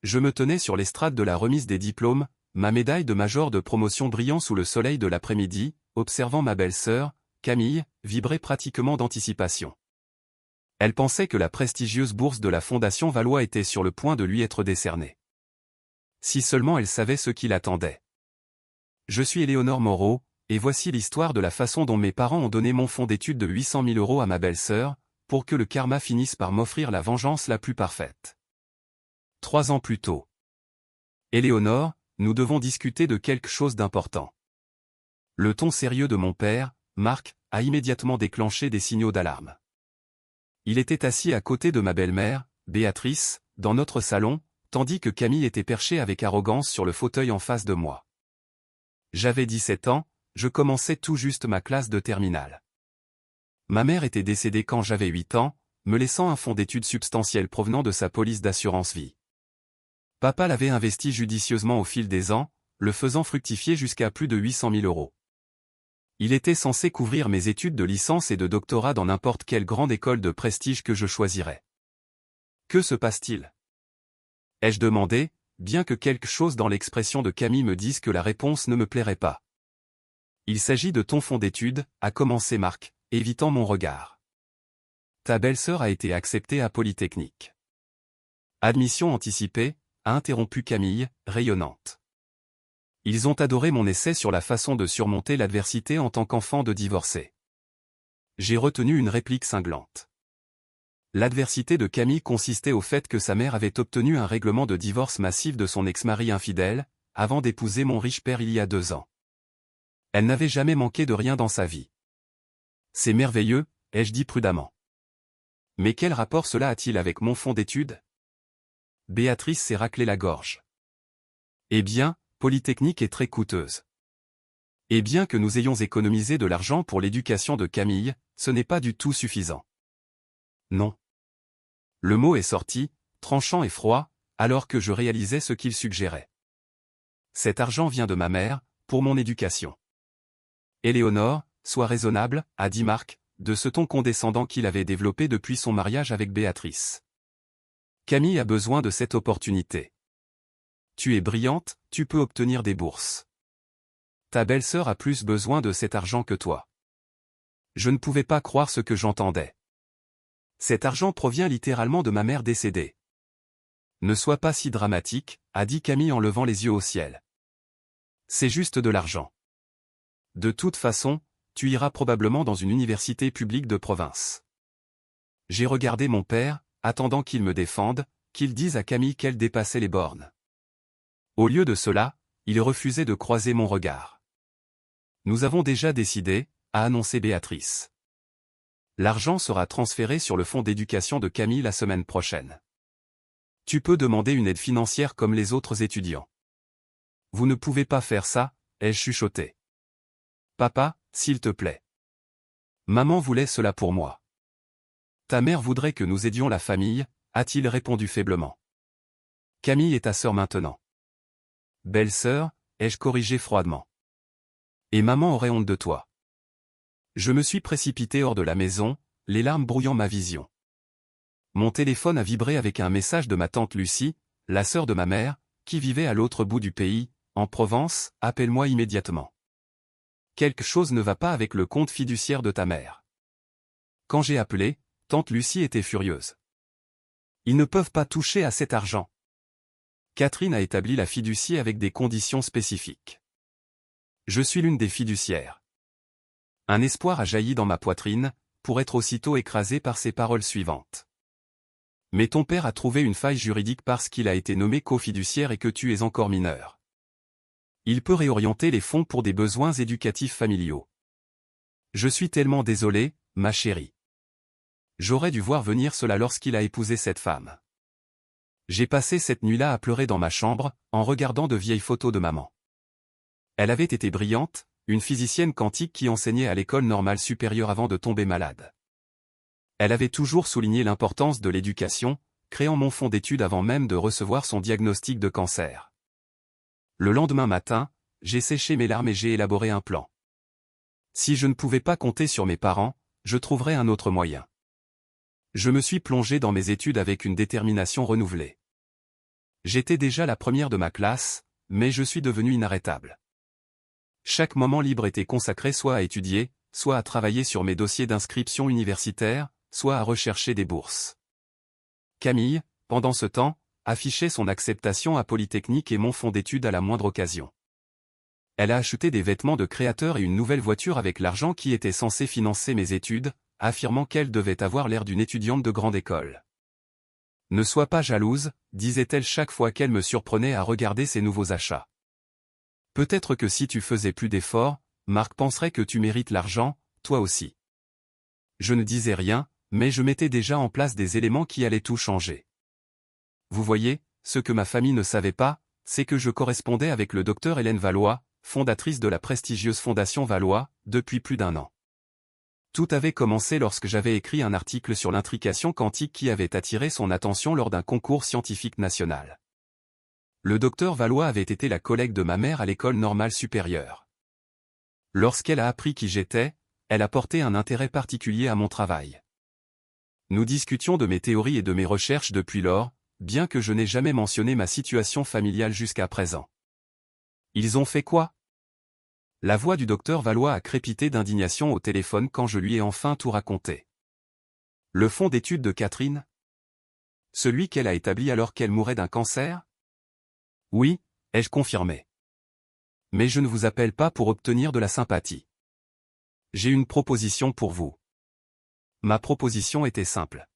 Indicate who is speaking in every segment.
Speaker 1: Je me tenais sur l'estrade de la remise des diplômes, ma médaille de major de promotion brillant sous le soleil de l'après-midi, observant ma belle-sœur, Camille, vibrer pratiquement d'anticipation. Elle pensait que la prestigieuse bourse de la Fondation Valois était sur le point de lui être décernée. Si seulement elle savait ce qui l'attendait. Je suis Éléonore Moreau, et voici l'histoire de la façon dont mes parents ont donné mon fonds d'études de 800 000 € à ma belle-sœur, pour que le karma finisse par m'offrir la vengeance la plus parfaite. 3 ans plus tôt. Éléonore, nous devons discuter de quelque chose d'important. Le ton sérieux de mon père, Marc, a immédiatement déclenché des signaux d'alarme. Il était assis à côté de ma belle-mère, Béatrice, dans notre salon, tandis que Camille était perchée avec arrogance sur le fauteuil en face de moi. J'avais 17 ans, je commençais tout juste ma classe de terminale. Ma mère était décédée quand j'avais 8 ans, me laissant un fonds d'études substantiel provenant de sa police d'assurance vie. Papa l'avait investi judicieusement au fil des ans, le faisant fructifier jusqu'à plus de 800 000 €. Il était censé couvrir mes études de licence et de doctorat dans n'importe quelle grande école de prestige que je choisirais. Que se passe-t-il? Ai-je demandé, bien que quelque chose dans l'expression de Camille me dise que la réponse ne me plairait pas. Il s'agit de ton fonds d'études, a commencé Marc, évitant mon regard. Ta belle-sœur a été acceptée à Polytechnique. Admission anticipée, a interrompu Camille, rayonnante. Ils ont adoré mon essai sur la façon de surmonter l'adversité en tant qu'enfant de divorcé. J'ai retenu une réplique cinglante. L'adversité de Camille consistait au fait que sa mère avait obtenu un règlement de divorce massif de son ex-mari infidèle, avant d'épouser mon riche père il y a 2 ans. Elle n'avait jamais manqué de rien dans sa vie. C'est merveilleux, ai-je dit prudemment. Mais quel rapport cela a-t-il avec mon fonds d'études? Béatrice s'est raclé la gorge. Eh bien, Polytechnique est très coûteuse. Et bien que nous ayons économisé de l'argent pour l'éducation de Camille, ce n'est pas du tout suffisant. Non. Le mot est sorti, tranchant et froid, alors que je réalisais ce qu'il suggérait. Cet argent vient de ma mère, pour mon éducation. Éléonore, sois raisonnable, a dit Marc, de ce ton condescendant qu'il avait développé depuis son mariage avec Béatrice. Camille a besoin de cette opportunité. Tu es brillante, tu peux obtenir des bourses. Ta belle-sœur a plus besoin de cet argent que toi. Je ne pouvais pas croire ce que j'entendais. Cet argent provient littéralement de ma mère décédée. Ne sois pas si dramatique, a dit Camille en levant les yeux au ciel. C'est juste de l'argent. De toute façon, tu iras probablement dans une université publique de province. J'ai regardé mon père, attendant qu'il me défende, qu'il dise à Camille qu'elle dépassait les bornes. Au lieu de cela, il refusait de croiser mon regard. Nous avons déjà décidé, a annoncé Béatrice. L'argent sera transféré sur le fonds d'éducation de Camille la semaine prochaine. Tu peux demander une aide financière comme les autres étudiants. Vous ne pouvez pas faire ça, ai-je chuchoté. Papa, s'il te plaît. Maman voulait cela pour moi. Ta mère voudrait que nous aidions la famille, a-t-il répondu faiblement. Camille est ta sœur maintenant. Belle-sœur, ai-je corrigé froidement. Et maman aurait honte de toi. Je me suis précipité hors de la maison, les larmes brouillant ma vision. Mon téléphone a vibré avec un message de ma tante Lucie, la sœur de ma mère, qui vivait à l'autre bout du pays, en Provence, appelle-moi immédiatement. Quelque chose ne va pas avec le compte fiduciaire de ta mère. Quand j'ai appelé, tante Lucie était furieuse. Ils ne peuvent pas toucher à cet argent. Catherine a établi la fiducie avec des conditions spécifiques. Je suis l'une des fiduciaires. Un espoir a jailli dans ma poitrine, pour être aussitôt écrasé par ces paroles suivantes. Mais ton père a trouvé une faille juridique parce qu'il a été nommé cofiduciaire et que tu es encore mineur. Il peut réorienter les fonds pour des besoins éducatifs familiaux. Je suis tellement désolé, ma chérie. J'aurais dû voir venir cela lorsqu'il a épousé cette femme. J'ai passé cette nuit-là à pleurer dans ma chambre, en regardant de vieilles photos de maman. Elle avait été brillante, une physicienne quantique qui enseignait à l'école normale supérieure avant de tomber malade. Elle avait toujours souligné l'importance de l'éducation, créant mon fonds d'études avant même de recevoir son diagnostic de cancer. Le lendemain matin, j'ai séché mes larmes et j'ai élaboré un plan. Si je ne pouvais pas compter sur mes parents, je trouverais un autre moyen. Je me suis plongé dans mes études avec une détermination renouvelée. J'étais déjà la première de ma classe, mais je suis devenu inarrêtable. Chaque moment libre était consacré soit à étudier, soit à travailler sur mes dossiers d'inscription universitaire, soit à rechercher des bourses. Camille, pendant ce temps, affichait son acceptation à Polytechnique et mon fonds d'études à la moindre occasion. Elle a acheté des vêtements de créateur et une nouvelle voiture avec l'argent qui était censé financer mes études, affirmant qu'elle devait avoir l'air d'une étudiante de grande école. Ne sois pas jalouse, disait-elle chaque fois qu'elle me surprenait à regarder ses nouveaux achats. Peut-être que si tu faisais plus d'efforts, Marc penserait que tu mérites l'argent, toi aussi. Je ne disais rien, mais je mettais déjà en place des éléments qui allaient tout changer. Vous voyez, ce que ma famille ne savait pas, c'est que je correspondais avec le docteur Hélène Valois, fondatrice de la prestigieuse Fondation Valois, depuis plus d'1 an. Tout avait commencé lorsque j'avais écrit un article sur l'intrication quantique qui avait attiré son attention lors d'un concours scientifique national. Le docteur Valois avait été la collègue de ma mère à l'école normale supérieure. Lorsqu'elle a appris qui j'étais, elle a porté un intérêt particulier à mon travail. Nous discutions de mes théories et de mes recherches depuis lors, bien que je n'ai jamais mentionné ma situation familiale jusqu'à présent. Ils ont fait quoi? La voix du docteur Valois a crépité d'indignation au téléphone quand je lui ai enfin tout raconté. Le fonds d'études de Catherine? Celui qu'elle a établi alors qu'elle mourait d'un cancer? Oui, ai-je confirmé. Mais je ne vous appelle pas pour obtenir de la sympathie. J'ai une proposition pour vous. Ma proposition était simple.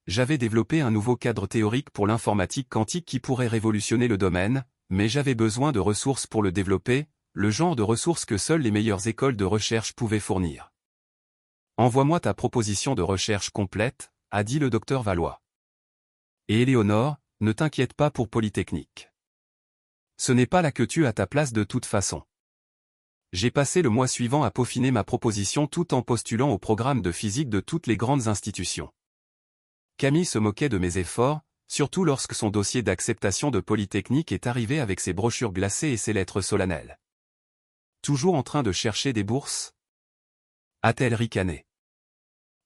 Speaker 1: J'avais développé un nouveau cadre théorique pour l'informatique quantique qui pourrait révolutionner le domaine, mais j'avais besoin de ressources pour le développer, le genre de ressources que seules les meilleures écoles de recherche pouvaient fournir. Envoie-moi ta proposition de recherche complète, a dit le docteur Valois. Et Éléonore, ne t'inquiète pas pour Polytechnique. Ce n'est pas là que tu as ta place de toute façon. J'ai passé le mois suivant à peaufiner ma proposition tout en postulant au programme de physique de toutes les grandes institutions. Camille se moquait de mes efforts, surtout lorsque son dossier d'acceptation de Polytechnique est arrivé avec ses brochures glacées et ses lettres solennelles. Toujours en train de chercher des bourses? A-t-elle ricané.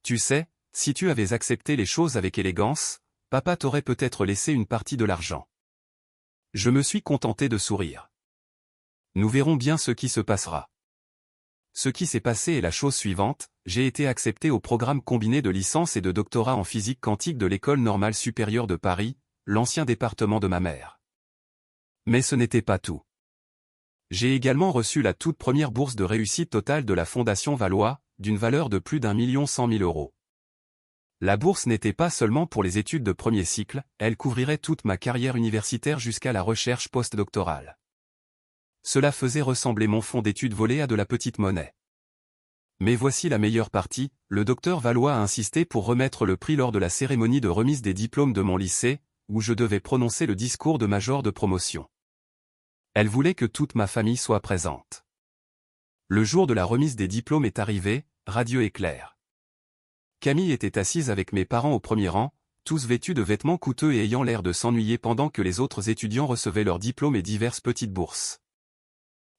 Speaker 1: Tu sais, si tu avais accepté les choses avec élégance, papa t'aurait peut-être laissé une partie de l'argent. Je me suis contenté de sourire. Nous verrons bien ce qui se passera. Ce qui s'est passé est la chose suivante, j'ai été accepté au programme combiné de licence et de doctorat en physique quantique de l'École normale supérieure de Paris, l'ancien département de ma mère. Mais ce n'était pas tout. J'ai également reçu la toute première bourse de réussite totale de la Fondation Valois, d'une valeur de plus d'1 100 000 €. La bourse n'était pas seulement pour les études de premier cycle, elle couvrirait toute ma carrière universitaire jusqu'à la recherche postdoctorale. Cela faisait ressembler mon fonds d'études volé à de la petite monnaie. Mais voici la meilleure partie, le docteur Valois a insisté pour remettre le prix lors de la cérémonie de remise des diplômes de mon lycée, où je devais prononcer le discours de major de promotion. Elle voulait que toute ma famille soit présente. Le jour de la remise des diplômes est arrivé, radieux et clair. Camille était assise avec mes parents au premier rang, tous vêtus de vêtements coûteux et ayant l'air de s'ennuyer pendant que les autres étudiants recevaient leurs diplômes et diverses petites bourses.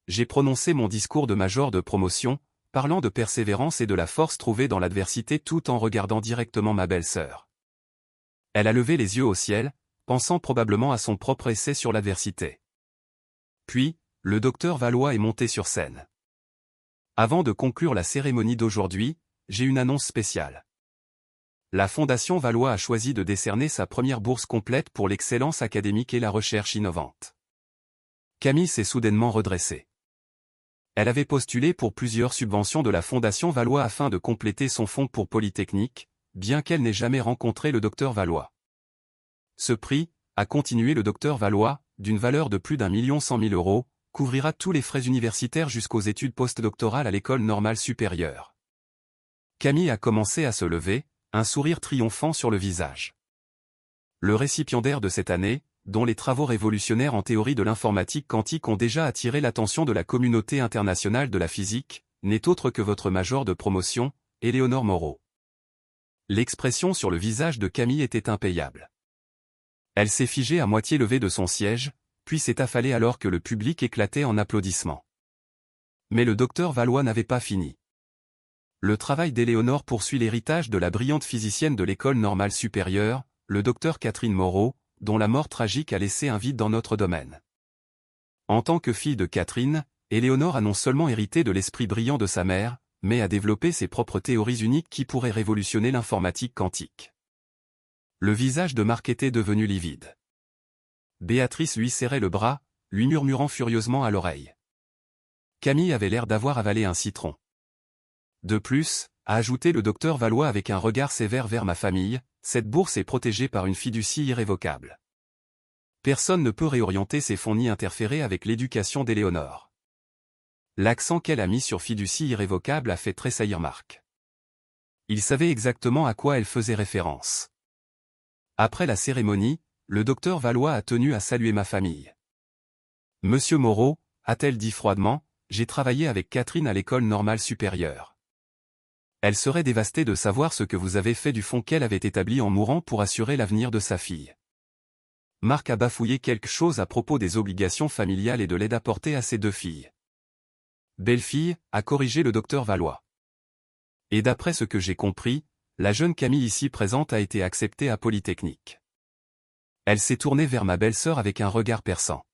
Speaker 1: J'ai prononcé mon discours de major de promotion, parlant de persévérance et de la force trouvée dans l'adversité tout en regardant directement ma belle-sœur. Elle a levé les yeux au ciel, pensant probablement à son propre essai sur l'adversité. Puis, le docteur Valois est monté sur scène. Avant de conclure la cérémonie d'aujourd'hui, j'ai une annonce spéciale. La Fondation Valois a choisi de décerner sa première bourse complète pour l'excellence académique et la recherche innovante. Camille s'est soudainement redressée. Elle avait postulé pour plusieurs subventions de la Fondation Valois afin de compléter son fonds pour Polytechnique, bien qu'elle n'ait jamais rencontré le docteur Valois. Ce prix, a continué le docteur Valois, d'une valeur de plus d'1 100 000 €, couvrira tous les frais universitaires jusqu'aux études postdoctorales à l'école normale supérieure. Camille a commencé à se lever, un sourire triomphant sur le visage. Le récipiendaire de cette année, dont les travaux révolutionnaires en théorie de l'informatique quantique ont déjà attiré l'attention de la communauté internationale de la physique, n'est autre que votre major de promotion, Éléonore Moreau. L'expression sur le visage de Camille était impayable. Elle s'est figée à moitié levée de son siège, puis s'est affalée alors que le public éclatait en applaudissements. Mais le docteur Valois n'avait pas fini. Le travail d'Éléonore poursuit l'héritage de la brillante physicienne de l'École normale supérieure, le docteur Catherine Moreau, dont la mort tragique a laissé un vide dans notre domaine. En tant que fille de Catherine, Éléonore a non seulement hérité de l'esprit brillant de sa mère, mais a développé ses propres théories uniques qui pourraient révolutionner l'informatique quantique. Le visage de Marc était devenu livide. Béatrice lui serrait le bras, lui murmurant furieusement à l'oreille. Camille avait l'air d'avoir avalé un citron. De plus, a ajouté le docteur Valois avec un regard sévère vers ma famille, cette bourse est protégée par une fiducie irrévocable. Personne ne peut réorienter ses fonds ni interférer avec l'éducation d'Éléonore. L'accent qu'elle a mis sur fiducie irrévocable a fait tressaillir Marc. Il savait exactement à quoi elle faisait référence. Après la cérémonie, le docteur Valois a tenu à saluer ma famille. « Monsieur Moreau », a-t-elle dit froidement, « j'ai travaillé avec Catherine à l'école normale supérieure. Elle serait dévastée de savoir ce que vous avez fait du fonds qu'elle avait établi en mourant pour assurer l'avenir de sa fille. » Marc a bafouillé quelque chose à propos des obligations familiales et de l'aide apportée à ses deux filles. « Belle-fille », a corrigé le docteur Valois. Et d'après ce que j'ai compris, la jeune Camille ici présente a été acceptée à Polytechnique. Elle s'est tournée vers ma belle-sœur avec un regard perçant.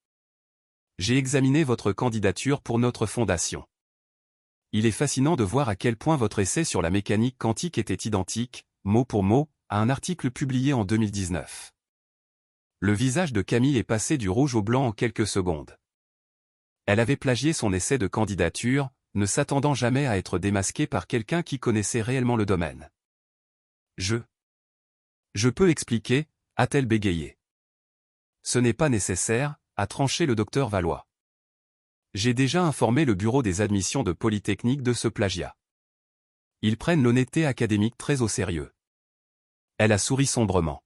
Speaker 1: « J'ai examiné votre candidature pour notre fondation. Il est fascinant de voir à quel point votre essai sur la mécanique quantique était identique, mot pour mot, à un article publié en 2019. » Le visage de Camille est passé du rouge au blanc en quelques secondes. Elle avait plagié son essai de candidature, ne s'attendant jamais à être démasquée par quelqu'un qui connaissait réellement le domaine. « Je peux expliquer », a-t-elle bégayé. « Ce n'est pas nécessaire », a tranché le docteur Valois. « J'ai déjà informé le bureau des admissions de Polytechnique de ce plagiat. Ils prennent l'honnêteté académique très au sérieux. » Elle a souri sombrement.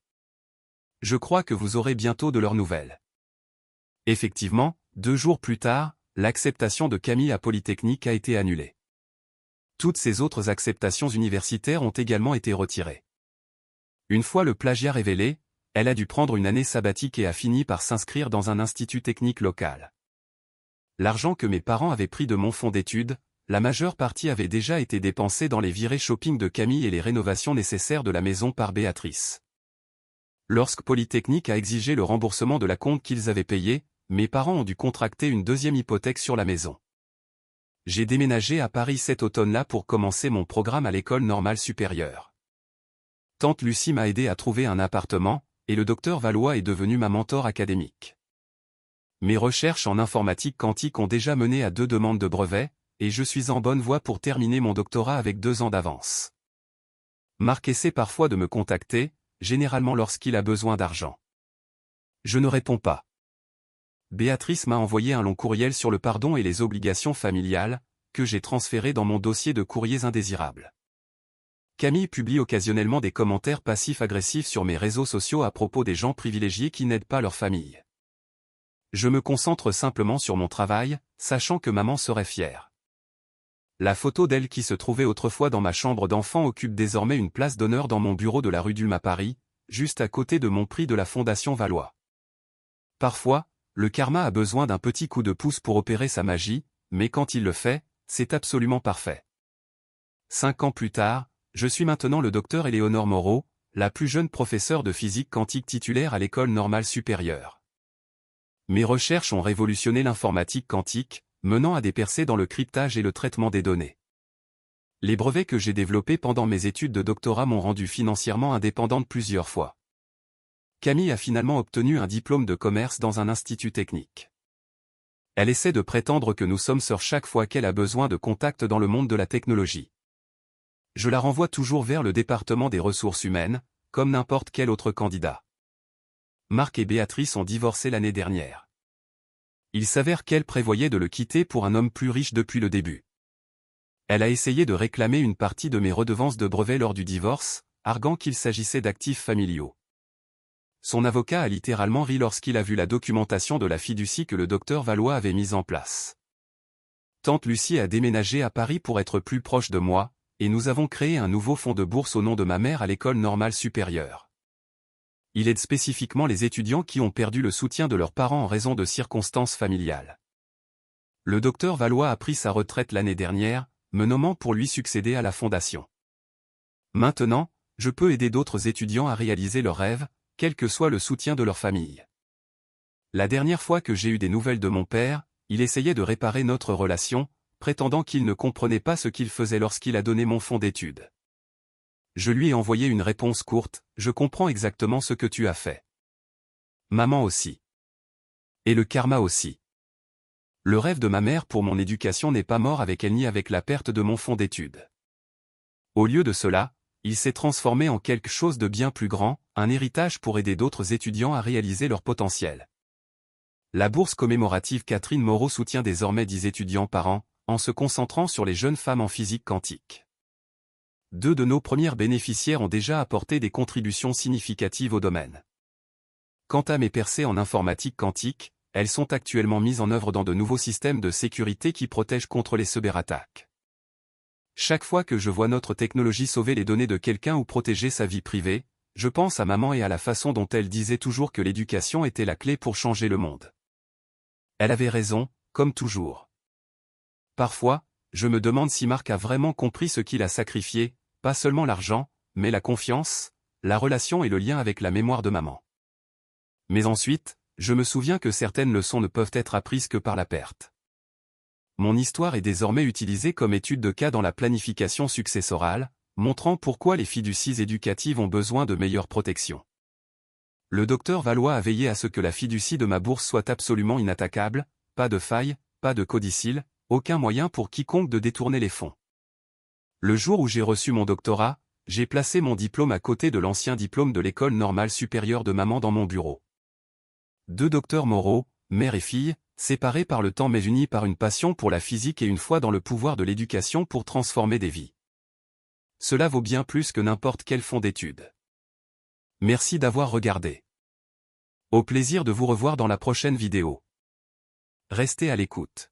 Speaker 1: « Je crois que vous aurez bientôt de leurs nouvelles. » Effectivement, 2 jours plus tard, l'acceptation de Camille à Polytechnique a été annulée. Toutes ses autres acceptations universitaires ont également été retirées. Une fois le plagiat révélé, elle a dû prendre une année sabbatique et a fini par s'inscrire dans un institut technique local. L'argent que mes parents avaient pris de mon fonds d'études, la majeure partie avait déjà été dépensée dans les virées shopping de Camille et les rénovations nécessaires de la maison par Béatrice. Lorsque Polytechnique a exigé le remboursement de l'acompte qu'ils avaient payé, mes parents ont dû contracter une deuxième hypothèque sur la maison. J'ai déménagé à Paris cet automne-là pour commencer mon programme à l'école normale supérieure. Tante Lucie m'a aidé à trouver un appartement, et le docteur Valois est devenu ma mentor académique. Mes recherches en informatique quantique ont déjà mené à 2 demandes de brevet, et je suis en bonne voie pour terminer mon doctorat avec 2 ans d'avance. Marc essaie parfois de me contacter, généralement lorsqu'il a besoin d'argent. Je ne réponds pas. Béatrice m'a envoyé un long courriel sur le pardon et les obligations familiales, que j'ai transféré dans mon dossier de courriers indésirables. Camille publie occasionnellement des commentaires passifs-agressifs sur mes réseaux sociaux à propos des gens privilégiés qui n'aident pas leur famille. Je me concentre simplement sur mon travail, sachant que maman serait fière. La photo d'elle qui se trouvait autrefois dans ma chambre d'enfant occupe désormais une place d'honneur dans mon bureau de la rue d'Ulm à Paris, juste à côté de mon prix de la Fondation Valois. Parfois, le karma a besoin d'un petit coup de pouce pour opérer sa magie, mais quand il le fait, c'est absolument parfait. 5 ans plus tard, je suis maintenant le docteur Éléonore Moreau, la plus jeune professeure de physique quantique titulaire à l'école normale supérieure. Mes recherches ont révolutionné l'informatique quantique, menant à des percées dans le cryptage et le traitement des données. Les brevets que j'ai développés pendant mes études de doctorat m'ont rendu financièrement indépendante plusieurs fois. Camille a finalement obtenu un diplôme de commerce dans un institut technique. Elle essaie de prétendre que nous sommes sœurs chaque fois qu'elle a besoin de contacts dans le monde de la technologie. Je la renvoie toujours vers le département des ressources humaines, comme n'importe quel autre candidat. Marc et Béatrice ont divorcé l'année dernière. Il s'avère qu'elle prévoyait de le quitter pour un homme plus riche depuis le début. Elle a essayé de réclamer une partie de mes redevances de brevet lors du divorce, arguant qu'il s'agissait d'actifs familiaux. Son avocat a littéralement ri lorsqu'il a vu la documentation de la fiducie que le docteur Valois avait mise en place. Tante Lucie a déménagé à Paris pour être plus proche de moi, et nous avons créé un nouveau fonds de bourse au nom de ma mère à l'école normale supérieure. Il aide spécifiquement les étudiants qui ont perdu le soutien de leurs parents en raison de circonstances familiales. Le docteur Valois a pris sa retraite l'année dernière, me nommant pour lui succéder à la fondation. Maintenant, je peux aider d'autres étudiants à réaliser leurs rêves, quel que soit le soutien de leur famille. La dernière fois que j'ai eu des nouvelles de mon père, il essayait de réparer notre relation, prétendant qu'il ne comprenait pas ce qu'il faisait lorsqu'il a donné mon fonds d'études. Je lui ai envoyé une réponse courte, « Je comprends exactement ce que tu as fait. Maman aussi. Et le karma aussi. Le rêve de ma mère pour mon éducation n'est pas mort avec elle ni avec la perte de mon fonds d'études. Au lieu de cela, il s'est transformé en quelque chose de bien plus grand, un héritage pour aider d'autres étudiants à réaliser leur potentiel. » La bourse commémorative Catherine Moreau soutient désormais 10 étudiants par an, en se concentrant sur les jeunes femmes en physique quantique. 2 de nos premières bénéficiaires ont déjà apporté des contributions significatives au domaine. Quant à mes percées en informatique quantique, elles sont actuellement mises en œuvre dans de nouveaux systèmes de sécurité qui protègent contre les cyberattaques. Chaque fois que je vois notre technologie sauver les données de quelqu'un ou protéger sa vie privée, je pense à maman et à la façon dont elle disait toujours que l'éducation était la clé pour changer le monde. Elle avait raison, comme toujours. Parfois, je me demande si Marc a vraiment compris ce qu'il a sacrifié, pas seulement l'argent, mais la confiance, la relation et le lien avec la mémoire de maman. Mais ensuite, je me souviens que certaines leçons ne peuvent être apprises que par la perte. Mon histoire est désormais utilisée comme étude de cas dans la planification successorale, montrant pourquoi les fiducies éducatives ont besoin de meilleures protections. Le docteur Valois a veillé à ce que la fiducie de ma bourse soit absolument inattaquable, pas de faille, pas de codicille, aucun moyen pour quiconque de détourner les fonds. Le jour où j'ai reçu mon doctorat, j'ai placé mon diplôme à côté de l'ancien diplôme de l'école normale supérieure de maman dans mon bureau. 2 docteurs Moreau, mère et fille, séparés par le temps mais unis par une passion pour la physique et une foi dans le pouvoir de l'éducation pour transformer des vies. Cela vaut bien plus que n'importe quel fonds d'études. Merci d'avoir regardé. Au plaisir de vous revoir dans la prochaine vidéo. Restez à l'écoute.